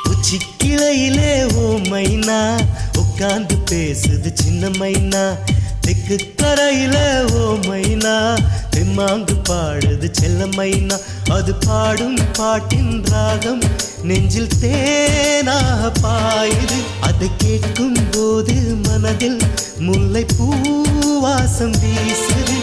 உச்சிக்கிளையிலே ஓ மைனா உட்கார்ந்து பேசுது சின்ன மைனா தெக்கு கரையில ஓ மைனா தெம்மாங்கு பாடுது செல்ல மைனா அது பாடும் பாட்டின் ராகம் நெஞ்சில் தேனாக பாயுது அதை கேட்கும் போது மனதில் முல்லை பூவாசம் வீசுது